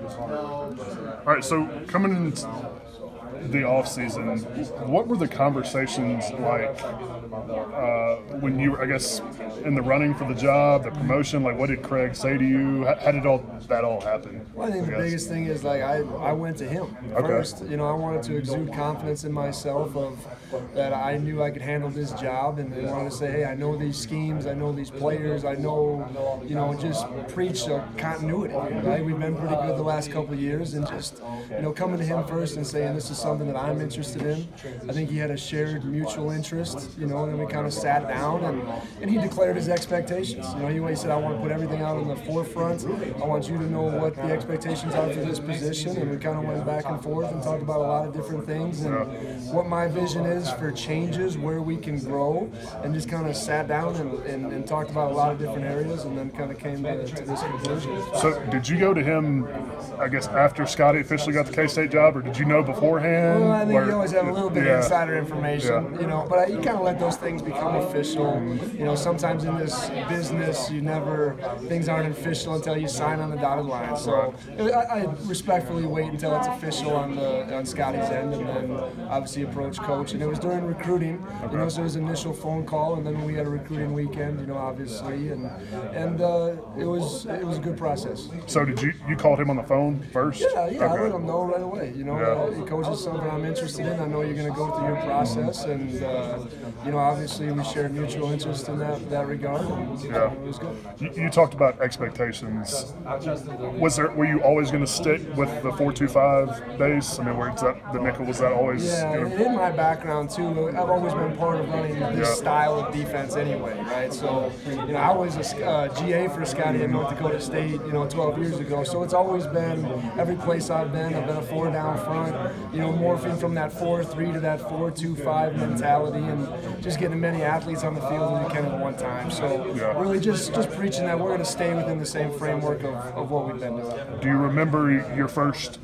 All right, so coming into the off season, what were the conversations like when you were, I guess, in the running for the job, the promotion? Like, what did Craig say to you? How did that all happen? Well, I think the biggest thing is, like, I went to him first. You know, I wanted to exude confidence in myself that I knew I could handle this job, and I wanted to say, hey, I know these schemes, I know these players, I know, you know, just preach continuity. Right? We've been pretty good the last couple of years, and just, you know, coming to him first and saying this is something that I'm interested in. I think he had a shared mutual interest, you know, and then we kind of sat down and he declared his expectations. You know, he said, I want to put everything out on the forefront. I want you to know what the expectations are for this position, and we kind of went back and forth and talked about a lot of different things and what my vision is for changes, where we can grow, and just kind of sat down and talked about a lot of different areas, and then kind of came to this conclusion. So did you go to him, I guess, after Scotty officially got the K-State job, or did you know beforehand? Well, I think you always have a little bit of insider information, you know, but you kind of let those things become official. You know, sometimes in this business, things aren't official until you sign on the dotted line. So I respectfully wait until it's official on Scotty's end, and then obviously approach Coach. And it was during recruiting, you know, so it was initial phone call, and then we had a recruiting weekend, you know, obviously, and it was a good process. So did you called him on the phone first? Yeah, okay. I let him know right away. You know, Coach is something I'm interested in. I know you're going to go through your process, and you know, obviously we shared mutual interest in that regard. And, it was good. You talked about expectations. Were you always going to stick with the 4-2-5 base? I mean, the nickel, was that always? Yeah, in my background too, I've always been part of running this style of defense anyway, right? So, you know, I was a GA for Scotty at North Dakota State, you know, 12 years ago. So it's always been, every place I've been a 4 down front, you know, morphing from that 4-3 to that 4-2-5 mentality, and just getting as many athletes on the field as you can at one time. So really just preaching that we're going to stay within the same framework of what we've been doing. Do you remember your first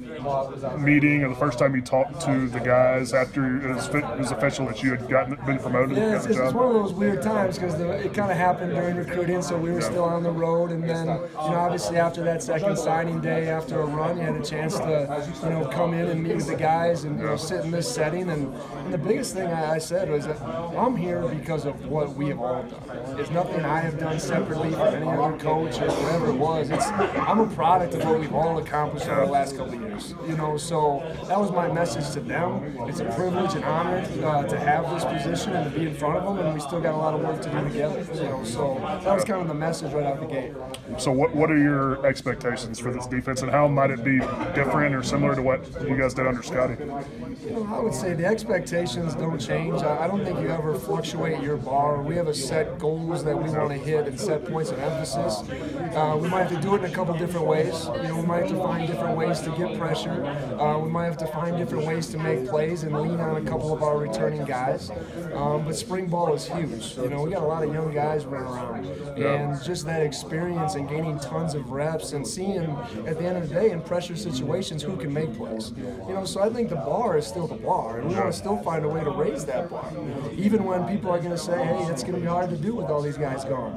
meeting, or the first time you talked to the guys after it was official that you had been promoted? Yeah, it's one of those weird times because it kind of happened during recruiting, so we were still on the road, and then, you know, obviously after that second signing day, after a run, you had a chance to, you know, come in and meet with the guys and, you know, sit in this setting. And the biggest thing I said was that I'm here because of what we have all done. It's nothing I have done separately from any other coach or whatever it was. I'm a product of what we've all accomplished over the last couple of years. You know, so that was my message to them. It's a privilege and honor to have this position and to be in front of them, and we still got a lot of work to do together. You know, so that was kind of the message right out the gate. So what are your expectations for this defense, and how might it be different or similar to what you guys did under Scotty? You know, I would say the expectations don't change. I don't think you ever fluctuate your bar. We have a set goals that we want to hit and set points of emphasis. We might have to do it in a couple different ways. You know, we might have to find different ways to get pressure. We might have to find different ways to make plays and lean on a couple of our returning guys. But spring ball is huge. You know, we got a lot of young guys running around, and just that experience and gaining tons of reps and seeing at the end of the day in pressure situations who can make plays. You know, so I think the bar is still the bar, and we want to still find a way to raise that bar, even when people are going to say, hey, it's going to be hard to do with all these guys gone.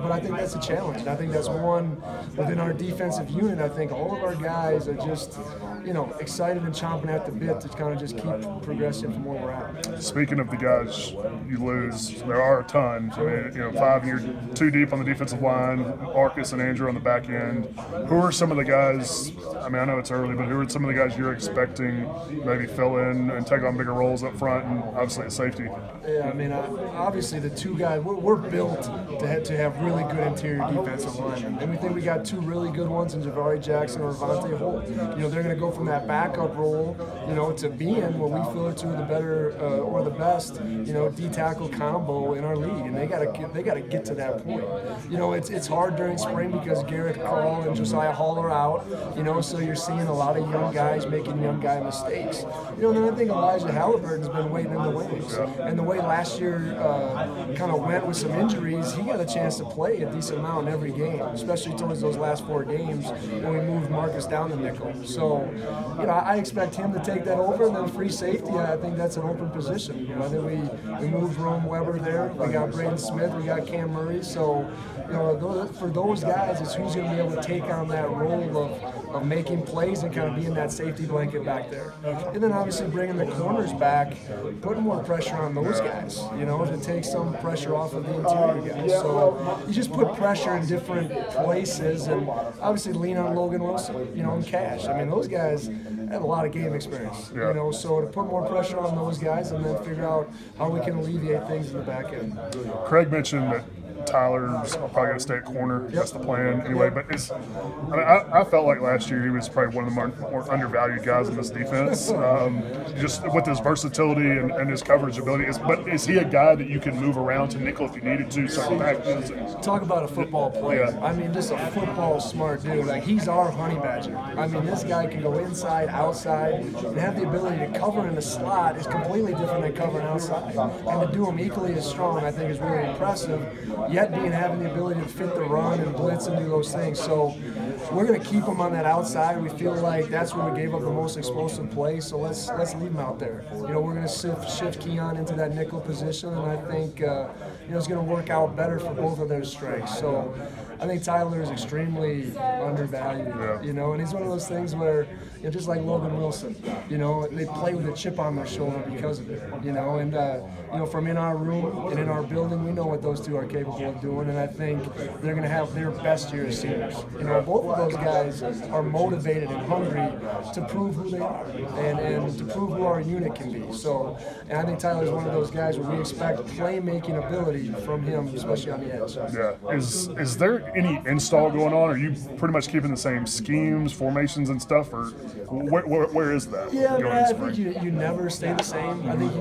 But I think that's a challenge, and I think that's one within our defensive unit. I think all of our guys are just, you know, excited and chomping at the bit to kind of just keep progressing from where we're at. Speaking of the guys you lose, there are a ton. I mean, you know, 5 years, 2 deep on the defensive line, Marcus and Andrew on the back end. Who are some of the guys, I mean, I know it's early, but who are some of the guys you're expecting maybe fill in and take on bigger roles up front, and obviously at safety? Yeah, I mean, obviously the 2 guys, we're built to have really good interior defensive linemen, and we think we got 2 really good ones in Javari Jackson or Avante Holt. You know, they're going to go from that backup role, you know, to being what we feel are 2 of the better or the best, you know, D-tackle combo in our league, and they got to get to that point. You know, it's hard during spring because Garrett Crawl and Josiah Hall are out, you know, so you're seeing a lot of young guys making young guy mistakes. mistakes. And then I think Elijah Halliburton's been waiting in the wings. And the way last year kind of went with some injuries, he got a chance to play a decent amount in every game, especially towards those last 4 games when we moved Marcus down to nickel. So, I expect him to take that over, and then free safety, I think that's an open position. I think we moved Rome Weber there. We got Braden Smith. We got Cam Murray. So, for those guys, it's who's going to be able to take on that role of making plays and kind of being that safety blanket back there. And then obviously bringing the corners back, putting more pressure on those guys, to take some pressure off of the interior guys. So you just put pressure in different places, and obviously lean on Logan Wilson, and Cash. I mean, those guys have a lot of game experience, so to put more pressure on those guys and then figure out how we can alleviate things in the back end. Craig mentioned that Tyler's probably going to stay at corner. That's the plan anyway. But I felt like last year he was probably one of the more undervalued guys in this defense, just with his versatility and his coverage ability. But is he a guy that you can move around to nickel if you needed to? Talk about a football player. I mean, just a football smart dude. Like, he's our honey badger. I mean, this guy can go inside, outside, and have the ability to cover in the slot is completely different than covering outside. And to do him equally as strong, I think, is really impressive. Yet having the ability to fit the run and blitz and do those things. So we're going to keep him on that outside. We feel like that's where we gave up the most explosive play. So let's leave him out there. We're going to shift Keon into that nickel position, and I think it's going to work out better for both of their strengths. So I think Tyler is extremely undervalued. And he's one of those things where, just like Logan Wilson, they play with a chip on their shoulder because of it. And from in our room and in our building, we know what those two are capable of doing, and I think they're going to have their best year as seniors. Both of those guys are motivated and hungry to prove who they are and to prove who our unit can be. So, and I think Tyler's one of those guys where we expect playmaking ability from him, especially on the edge. Yeah. Is there any install going on? Are you pretty much keeping the same schemes, formations, and stuff, or where is that? Yeah, I think you never stay the same. I think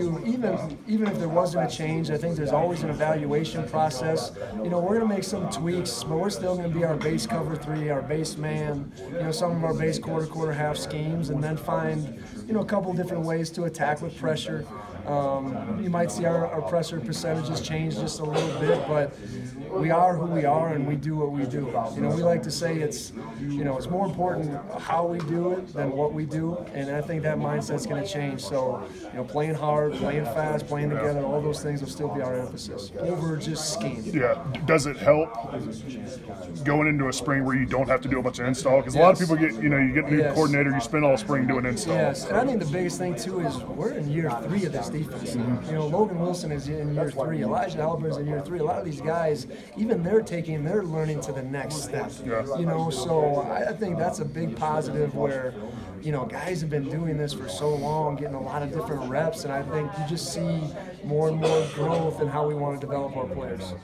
even if there wasn't a change, I think there's always an evaluation process. We're going to make some tweaks, but we're still going to be our base cover 3, our base man, some of our base quarter, half schemes, and then find, a couple different ways to attack with pressure. You might see our pressure percentages change just a little bit, but we are who we are and we do what we do. We like to say it's more important how we do it than what we do, and I think that mindset's going to change. So, playing hard, playing fast, playing together, all those things will still be our emphasis over just scheme. Yeah. Does it help going into a spring where you don't have to do a bunch of install? Because a lot of people get, you get a new coordinator, you spend all spring doing install. Yes, and I think the biggest thing too is we're in year 3 of this defense. Logan Wilson is in year 3. Elijah Halliburton's in year 3. A lot of these guys, even they're learning to the next step. So I think that's a big positive where, guys have been doing this for so long, getting a lot of different reps, and I think you just see more and more growth in how we want to develop our players.